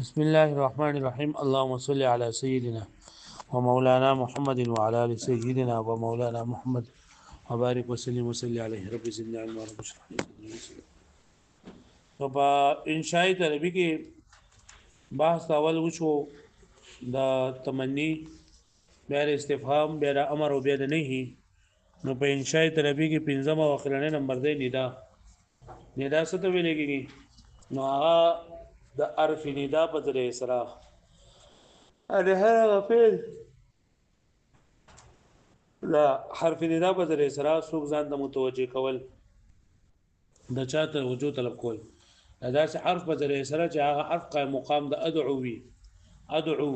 بسم الله الرحمن الرحيم اللهم صل على سيدنا ومولانا محمد وعلى ال سيدنا ومولانا محمد وبارك وسلم وصلي عليه رب زدنا علما رب اشرح لي صدري ويسر لي أمري. نو په انشاء طلبي کې بحث اول وشو د تمنی بیا د استفهام بیا د امر او بیا د نهي. نو په انشاء طلبي کې پنځم او اخرنی نمبر دی ندا څه ته ویل کېږي؟ نو هغه د حرف ندا په ذریعه سره هغه هغه فعل لا حرف ندا په ذریعه سره څوک ځان ته متوجه کول د چاته وجود طلب کول دا سه حرف په ذریعه سره چې هغه حرف قائم مقام د ادعو وي ادعو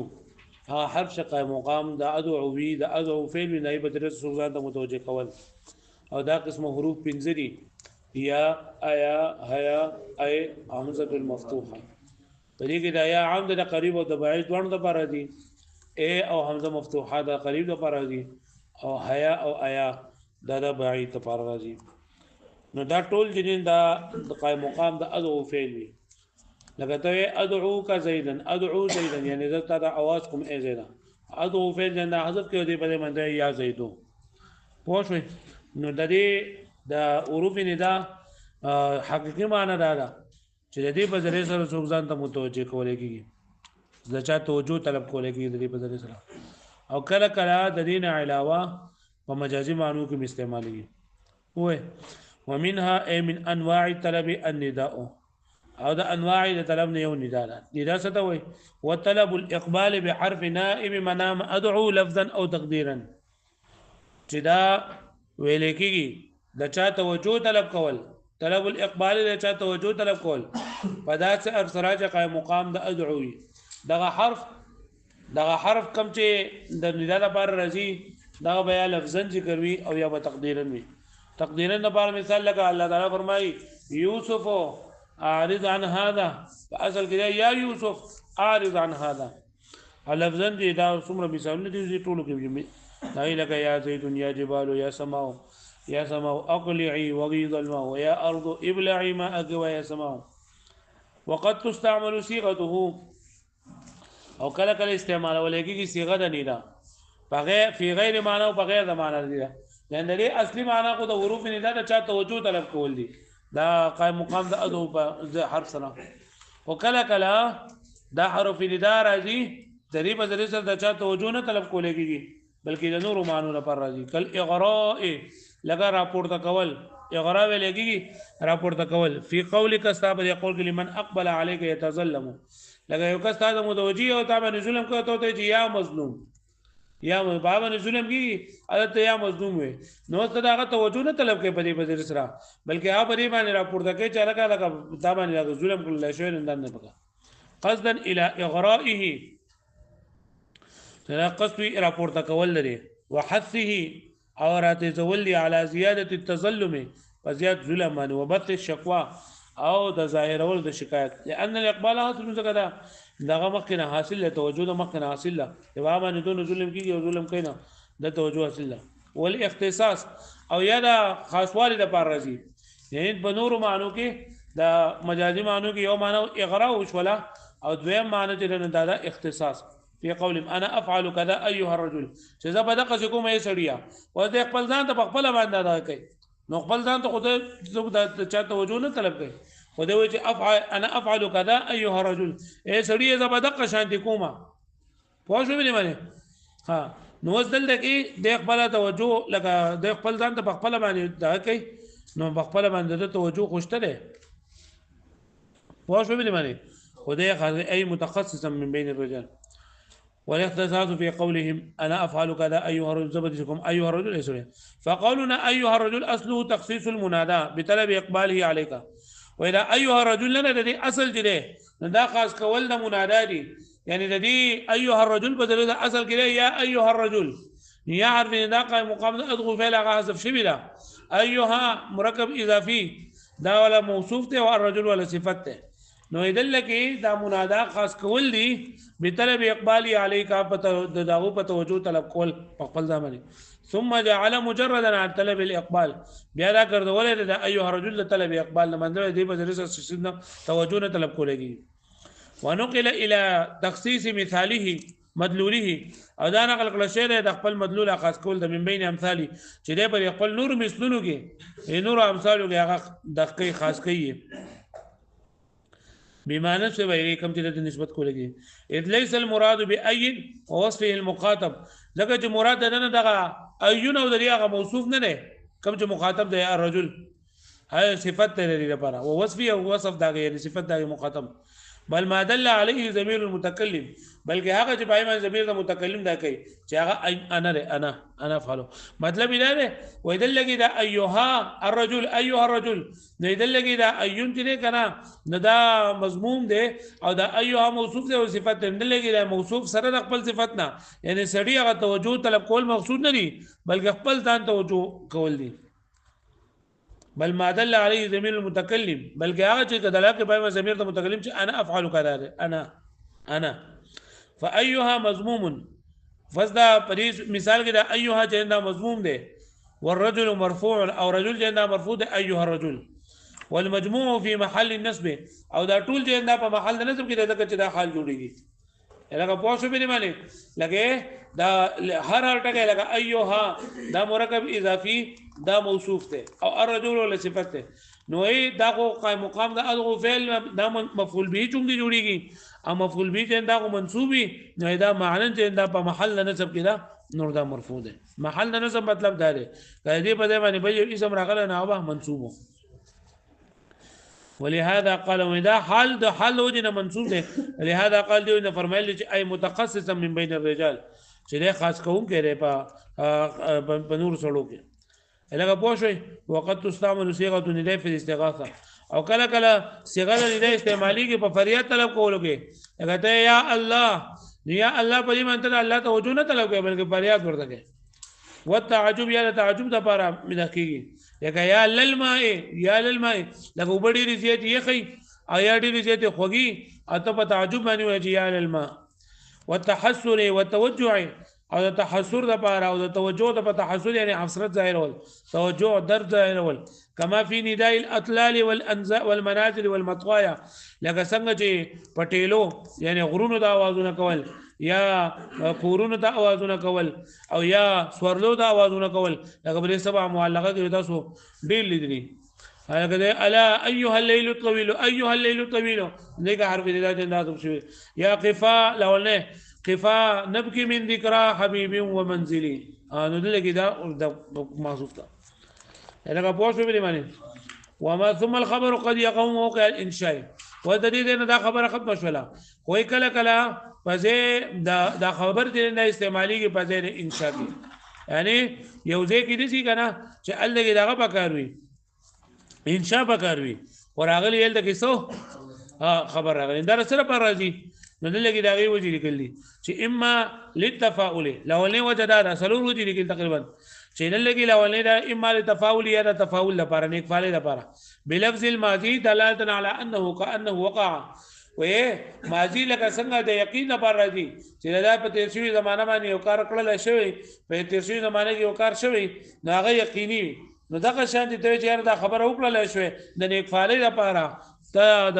هغه حرف چې قائم مقام د ادعو وي د ادعو فعل نه په ذریعه څوک ځان ته متوجه کول او دا قسمه حروف پنځه دي یا ایا هيا اي همزه المفتوحه په دې کې دا یا عام د قریب او د بعید دوه د لپاره دي ا او همزه مفتوحه د قریب د لپاره دي او هيا او ایا دا د بعید لپاره راځي. نو دا ټول جنین دا د قائم مقام د ادعو فعل وي لکه ته ادعوک زیدن ادعو زیدن یعنی زتا د आवाज کوم ای زیدن ادعو فعل جنا حذف کې دی په منځ یا زیدو پوه شئ. نو د دې د حروف ندا حقیقي معنی دا ده چې د دې په ذریعه سره څوک ځان ته متوجه کولای کیږي د چا توجه طلب کولای کیږي د دې په ذریعه سره او کله کله د دې نه علاوه په مجازي معنی کې استعمالي وي ومنها اي من انواع طلب النداء او د انواع د طلب نه یو ندا ده ندا څه ته وي وطلب الاقبال بحرف نائب منام ادعو لفظا او تقديرا چې دا ویل کېږي د چا توجه طلب کول طلب الاقبال د چا توجه طلب کول په داسې اکثره چې قائم مقام د ادعوي دغه حرف کم چې د ندا لپاره راځي دا بیا لفظا ذکر وي او یا به تقدیرا وي. تقدیرا لپاره مثال لکه الله تعالی فرمایي یوسف اعرض عن هذا اصل کې یا یوسف اعرض عن هذا لفظا دي دا څومره مثالونه دي ټولو کې دا لکه یا زید یا جبال یا سماء يا سماء أقلعي وغيض الماء ويا أرض ابلعي ماءك ويا سماء. وقد تستعمل صيغته او کله کله استعمال ولکه صيغه د ندا بغیر فی غیر معنی او بغیر د معنی دی لأن دې اصلي معنی کو د حروف ندا د چا توجه طلب کول دي دا قائم مقام د ادو په حرف سره وکله کله دا حرف ندا راځي د دې په ذریعہ سره د چا توجه نه طلب کول کیږي بلکې د نور معنی لپاره راځي کل اغراء لگا راپورته کول اغراء ولګي راپورته کول فی قولک استاب یقول لمن اقبل عليك يتظلم لگا یو کس تا متوجی او تا باندې ظلم کوي ته چې یا مظلوم یا بابا نه ظلم کی عادت یا مظلوم وي نو ته دا توجه نه طلب کوي په دې بدر سره بلکې هغه په دې باندې راپورته کوي چې لگا تا باندې ظلم کول شي نه نه پکا قصدا الى اغرائه قصد راپورته کول لري وحثه او راته زولي على زياده التظلم وزياده ظلم وبث الشكوى او د ظاهرول د شکایت لان الاقبال حاصل زګدا دغه مخکنه حاصل له توجه د مخکنه حاصل له جواب نه دون ظلم کیږي او ظلم کینا د توجه حاصل له والاختصاص او یا د خاصوالی د پر راځي یعنی په نور معنی کې د مجازي معنی کې یو معنی اغراء وشولا او دویم معنی چې نه دا اختصاص في قول انا افعل كذا ايها الرجل چې زه به دغه کوم یې سړیا او د خپل ځان ته خپل باندې دا کوي نو خپل ځان ته خود د چا توجه نه طلب کوي خو دوی چې افعل انا افعل كذا ايها الرجل اے سړی زه به دغه شانتي کومه پوه شو مې معنی ها نو وسدل کې د خپل توجه لکه د خپل ځان ته خپل باندې دا کوي نو خپل باندې د توجه خوشته ده پوه شو مې معنی خدای اي متخصصا من بين الرجال والاختصاص في قولهم انا افعل كذا ايها الرجل زبدكم ايها الرجل يسوع فقولنا ايها الرجل اصله تخصيص المنادى بطلب اقباله عليك واذا ايها الرجل لنا الذي اصل جده دا خاص کول د منادا دي يعني الذي ايها الرجل بدل اصل كده يا ايها الرجل يا حرف ندا قائم مقام ادغو فعل حذف شبيلا ايها مركب اضافي دا ولا موصوف ته او الرجل ولا صفته نو ایدل کې دا منادا خاص کول دي بطلب اقبالي عليك دغه په توجه طلب کول په خپل ځمن ثم جعل مجردا عن طلب الاقبال بیا دا ګرځول د ايها الرجل طلب اقبال نه منځ دی په ذریعہ سره توجه نه طلب کولېږي ونقل الى تخصيص مثاله مدلوله او دا نقل کړه شی د خپل مدلول خاص کول د من بین امثالی چې د پر خپل نور مثلونو کې نور امثالو کې هغه دقیق خاص کوي بمعنى سوى إليكم تلك نسبة كولگی إذ ليس المراد بأي ووصفه المخاطب لکه چې مراد دنه دغه ايون او دغه موصوف نه نه کوم چې مخاطب دی الرجل هاي صفت لري لپاره او وصفه او وصف دغه یعنی صفت دغه مخاطب بل ما دل عليه ضمير المتكلم بلکې هغه چې پایمان ضمیر د متکلم دا کوي چې هغه انا فعلو مطلب دا دی وې دلګي دا ايها الرجل نه دلګي دا ايون چې کنه نه دا مضمون دی او دا ايها موصوف دی او صفت دلګي دا موصوف سره د خپل صفت نه یعنی سړی هغه توجه طلب کول مقصود نه دی بلکې خپل ځان توجه کول دی بل ما دل عليه ضمير المتكلم بلکې هغه چې دلالت کوي په ضمیر د متکلم چې انا افعل كذا انا فايها مضموم فذا پریز مثال کې دا ايها چې دا مضموم دی والرجل مرفوع او رجل چې دا مرفوع دی ايها الرجل والمجموع في محل النصب او دا ټول چې دا په محل د نصب کې دا چې دا حال جوړيږي لکه پوښښ به معنی لکه دا هر ټکی لکه ايها دا مرکب اضافي دا موصوف ته او الرجل له صفت ته نو دا کو قائم مقام دا ادغه فعل دا مفعول به چونګي جوړيږي او مفعول به چې دا کو منصوبي نو دا معنی چې دا په محل نصب کې دا نور دا مرفوع ده محل نصب مطلب دا دی کله دې په دې باندې به اسم راغله نه هغه منصوب ولهذا قال ودا حال ده حال وجنه منصوب ده لهذا قال دې فرمایلی چې اي متخصصا من بين الرجال چې له خاص کوم کې په نور سړو کې لکه پوښوي وقت تستعمل صيغه النداء في الاستغاثه او کله کله صيغه النداء استعمالي کې په فریاد طلب کولو کې لکه ته یا الله په دې معنی ته الله ته وجو نه طلب کوي بلکې فریاد ورته کوي والتعجب یا تعجب د لپاره مدخيږي لکه یا للماء لکه وبډي رضیت یخي او یا ډي رضیت خوږي اته په تعجب باندې وایي یا للماء والتحسر والتوجع او د تحسر د لپاره او د توجه د تحسر یعنی حسرت ظاهرول توجه درد ظاهرول کما فی نداء الاطلال والانزاء والمنازل والمطوایا لکه څنګه چې پټېلو یعنی غرونو د आवाजونه کول یا کورونو د आवाजونه کول او یا سورلو د आवाजونه کول لکه بل سبا معلقه کې تاسو ډېر لیدلی هغه الا ايها الليل الطويل دغه حرف دې دا جنات شوی یا قفا لولنه قفا نبكي من ذكرى حبيبي ومنزلي نو دلګي دا محذوف ده لکه پوښتنه به معنی وما ثم الخبر قد يقوم موقع الانشاء وتدید نه دا خبره ختم شوله کوئی کله پځه دا خبر دې نه استعمالي کې پځه انشاء کې یعنی یو ځای کې دي کنه چې الګي داغه پکاروي انشاء پکاروي وراغلی ال د کیسو خبر راغلی دا سره پر راځي نو دلګي داغه وجې لیکلي چې اما للتفاؤل لولنه وجدا دا سلور وجې لیکل تقریبا چې دلګي لولنه دا اما للتفاؤل یا تفاؤل لپاره نیک فعل لپاره بلفظ الماضي دلاله على انه كانه وقع و ماضي لکه څنګه د یقین لپاره راځي چې دا په تیر شوی زمانہ باندې یو کار کړل شوی په تیر شوی زمانہ کې یو کار شوی نو هغه یقیني نو دغه شان دي ته چې دا خبره وکړل شوی د نیک فعل لپاره ته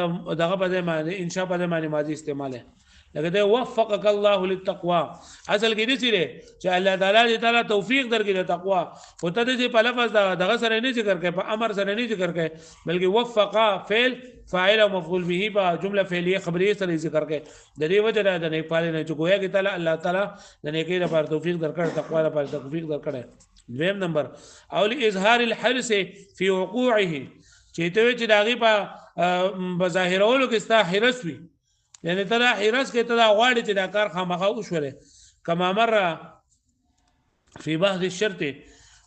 دغه په معنی انشاء په معنی ماضي استعمال لکه ده وفقك الله للتقوى اصل کې دي چې الله تعالی توفیق درکړي د تقوا او ته دې په لفظ دغه سره نه ذکر کوي په امر سره نه ذکر کوي بلکې وفق فعل فاعل او مفعول به په جمله فعلیه خبریه سره ذکر کوي د دې وجه د نیک فعل نه چې ګویا کې تعالی الله تعالی د نیکی لپاره توفیق درکړي تقوا لپاره توفیق درکړي دویم نمبر او اظهار الحرص فی وقوعه چې ته چې داغي په بظاهرولو کې ستا حرص وي یعنی تلا حرص کې تلا غواړي چې دا کار خامخا وشوله کما مره فی بعض الشرط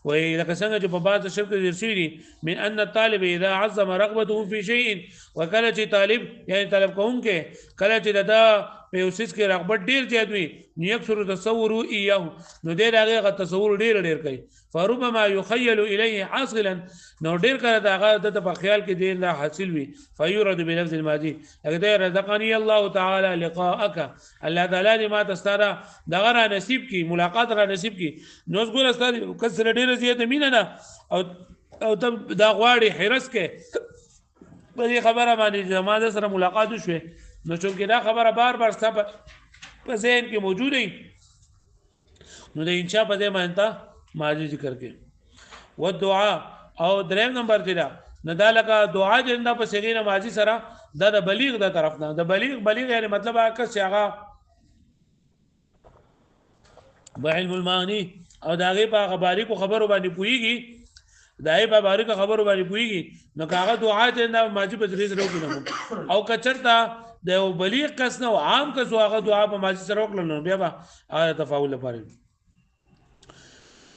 ولکه څنګه چې په بعض شرط درشي من ان الطالب اذا عظم رغبته في شيء وکله چې طالب یعنی طلب کوونکې کله چې دا په اوسس کې رغبت ډیر زیات وي نیک سره تصور ایه نو ډیر هغه تصور ډیر کوي فربما يخيل اليه حاصلا نو ډیر کړه دا د په خیال کې ډیر لا حاصل وي فيرد بلفظ الماضي اگر رزقني الله تعالی لقاءك الله تعالی ما تستاره دغه را نصیب کی ملاقات را نصیب کی نو ګور استاد کسر ډیر زیات مینه نه او ته دا غواړي حرس کې په خبره باندې زماده سره ملاقات وشوه نو چونکې دا خبره بار بار ستا په ذهن کې موجود وي نو د انشاء په دې باندې ته ماضي ذکر کې و دعا او دریم نمبر دی دا نه دا لکه دعا چې دا په صيغه ماضي سره دا د بلیغ د طرف نه د بلیغ یعنی مطلب هغه چې هغه بعلم المعانی او دا غي په باریکو خبرو باندې پويږي دای په باریکو خبرو باندې پويږي نو کاغه دعا چې دا ماضي په ذریعہ سره وکړو او کچرتا د بلیغ کس نو عام کس هغه دعا په ماضي سره وکړل نو بیا به هغه تفاعل لپاره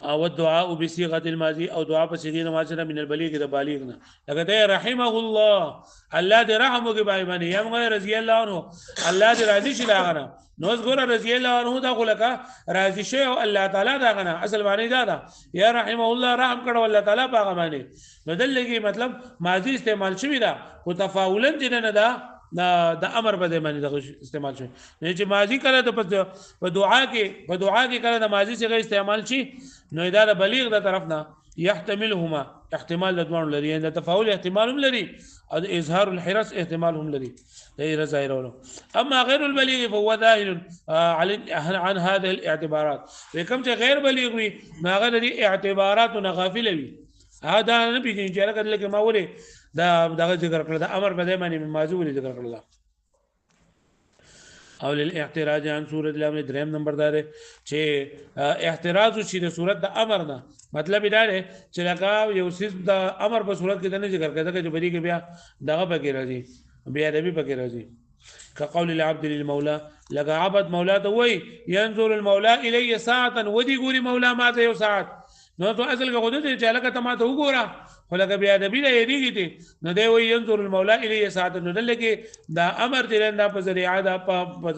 او الدعاء بصيغه الماضي او دعاء په صيغه ماضي من البليغ د بالغ نه لکه ته رحمه الله الله دې رحم وکي باندې یم رضی الله عنه الله دې راضي شي لاغنه نو زګور رضی الله عنه دا خلکا راضي شي او الله تعالی دا غنه اصل معنی دا ده یا رحمه الله رحم کړه الله تعالی باغ باندې نو دلته مطلب ماضي استعمال شوی دا او تفاعلا دې نه دا د امر په دې باندې د استعمال شي نه چې ماضي کړه د په دعا کې کړه د ماضي څخه استعمال شي نو دا د بلیغ د طرف نه يحتملهما احتمال د دوه لري د تفاعل احتمال هم لري او د اظهار الحرص احتمال هم لري غیر ظاهر اما غیر البلیغ فهو ظاهر عن هذه الاعتبارات وکم چې غیر بلیغ وي هغه د اعتبارات نه غافل وي هدا نه پیږي چې لکه لکه ما وله دا دغه ذکر کړل د امر په دې باندې ماضي ولې ذکر کړل او للاعتراض عن سوره الامر دریم نمبر دا دی چې اعتراض شي د سوره د امر نه مطلب دا دی چې لکه یو څه د امر په صورت کې نه ذکر کړه چې بری کې بیا دغه پکې راځي بیا ادبي پکې راځي كقول العبد للمولى لقى عبد مولا ته وای ينظر المولى الي ساعه ودي ګوري مولا ما ته یو ساعت نو ته اصل کې غوډه چې لکه ته ما ته وګوره ولکه بیا ادبي نه یریږي ته نو دی وای ينظر المولى الي ساعه نو دلته دا امر دې نه په ذریعہ دا په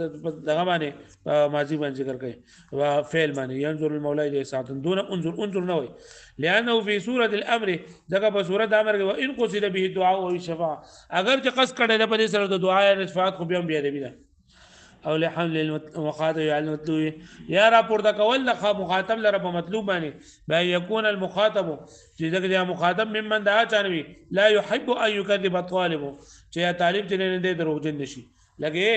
دغه باندې ماضي باندې ذکر کوي او فعل باندې ينظر المولى الي ساعه دون انظر نه وای لانه في سوره الامر دغه په سوره امر کې وان قصد به الدعاء او الشفاعه اگر چې قصد کړي په دې سره د دعا او شفاعت خو بیا ادبي ده او لحمل المخاطب على المطلوب يا راپورته کول د مخاطب لره په مطلوب باندې با يكون المخاطب چې دغه مخاطب ممن دا چانوي لا يحب ان يكذب الطالب چې طالب چې نه دې دروغجن نشي لګي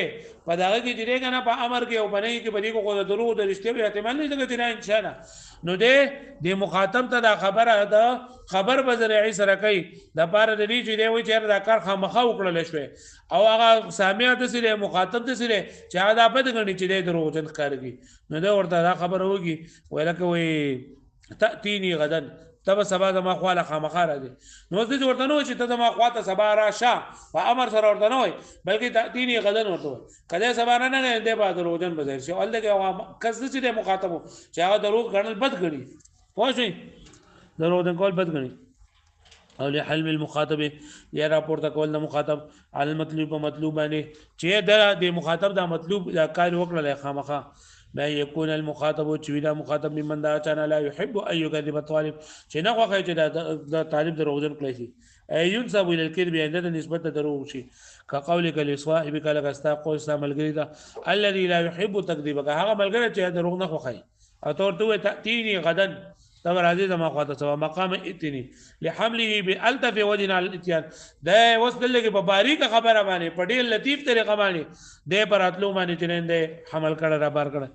په داغه کې چې کنه په امر کې او بنې کې بدی کو د دروغ د رښتیا احتمال نه لګي نه ان شاء الله نو دې مخاطب ته دا خبره ده خبر به ذریعہ سره کوي د پاره د دې چې دی وي چې دا کار خامخا وکړل شوی او هغه سامع ته سره مخاطب ته سره چې دا په دغه چې دی دروغجن کارږي نو دا ورته دا خبره وږي ولکه وي تاتيني غدا تب سبا د ما خواله خامخا راځي نو دې ورته نو چې ته د ما خواته سبا راشه په امر سره ورته نه وي بلکې تاتيني غدا ورته کله سبا نه نه دې بعد دروغجن بځای شي ولته کې کس چې مخاطب چې هغه دروغ غنل بد غني پوه شئ دروغجن کول بد غني او لحلم المخاطب یا راپورته کول د مخاطب على المطلوب مطلوب باندې چې د مخاطب دا مطلوب دا کار وکړل خامخا ما يكون المخاطب چې مخاطب ممن دا چانه لا يحب ان يكذب الطالب چې نه غوښه چې دا طالب دروغجن کړی شي ينسب الى الكذب عند نسبت دروغ شي كقولك لصاحبك لك استاقو استعمل دا الذي لا يحب تكذبك هغه ملګری چې دروغ نه خوښي او تورته تاتيني غدا تبر عزيز ما خواته سوا مقام اتني لحمله بالتف وجنا الاتيان دا وصل لګي په باریک خبره باندې په ډیر لطیف طریقه باندې د پراتلو باندې چنده حمل کړه را بار کړه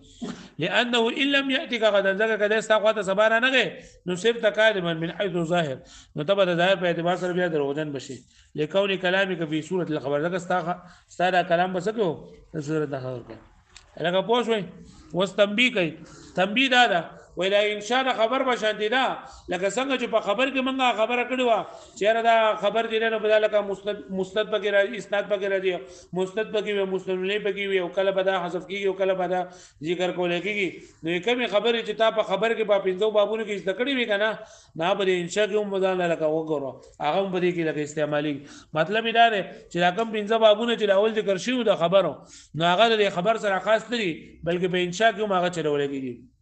لانه ان لم ياتيك غدا ذکر کده استا خواته سبا نه غي نو صرف تقادما من حيث ظاهر نو تبر ظاهر په اعتبار سره بیا دروغجن بشي لکون کلامك في سوره الخبر ذکر استا کلام بسکو سوره د خبر کې لکه پوښوي واستنبي کوي تنبيه دا ولا ان شاء خبر بشانتی دا لکه څنګه چې په خبر کې منګه خبره کړې و چې دا خبر دې نه بدل لکه مستند پکې راځي اسناد پکې راځي مستند پکې وي مستند نه پکې وي او کله بدا حذف کیږي او کله بدا ذکر کول کېږي نو کومه خبره چې تا په خبر کې په پنځو بابونو کې ذکر وي کنه نه به ان شاء کوم بدل لکه وګورو هغه به دې کې لکه استعمالي مطلب دا دی چې رقم پنځه بابونه چې اول ذکر شوی د خبرو نو هغه د خبر سره خاص نه دي بلکې په ان شاء کوم هغه چلول کېږي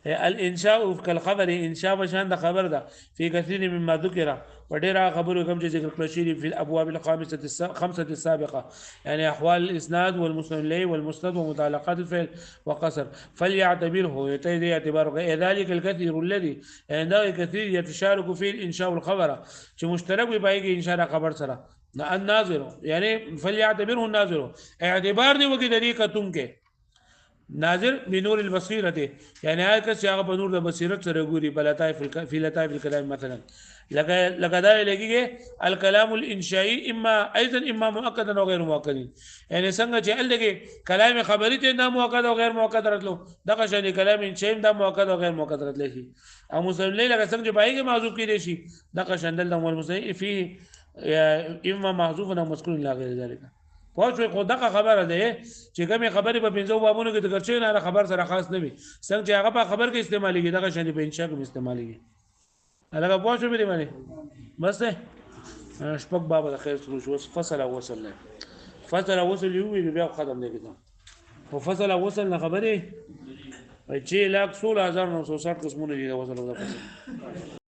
الانشاء كالخبر انشاء بشان د خبر ده في كثير مما ذكر وډیرا خبرو کوم چې ذکر کړل شي په الابواب الخمسه السابقه يعني احوال الاسناد والمسند اليه والمسند ومتعلقات الفعل وقصر فليعتبره يتي اعتباره ذلك الكثير الذي عنده كثير يتشارك فيه الانشاء والخبر چې مشترک وي بايږي انشاء خبر سره الناظر یعنی فلیعتبره الناظر اعتبار دی وکي د دې کتون کې ناظر بنور البصیرت یعنی هغه کس چې هغه په نور د بصیرت سره ګوري بلطائف فی لطائف الكلام مثلا لکه دا لګيږي الكلام الانشائي اما ايضا اما مؤكد او غیر مؤكد یعنی څنګه چې الګي کلام خبري ته دا مؤكد او غیر مؤكد راتلو دغه شان کلام انشائي دا مؤكد او غیر مؤكد راتلی شي او مسلم لکه څنګه چې پای کې معذوب کړي شي دغه شان د مسلم فی اما محذوف او مذکور لا غیر ذلك پوه خو دغه خبره ده چې کومه خبره په پنځو بابونو کې د ګرځي نه خبر سره خاص نه وي څنګه چې هغه په خبر کې استعماليږي دغه شان په انشاء کې استعماليږي هغه پوه شو به معنی بس ده شپږ باب د خیر شروع شو فصل او وصل نه فصل او وصل یو بیا ختم دی کتاب او فصل او وصل نه خبره 6,16,960 قسمونه دي د وصل او د فصل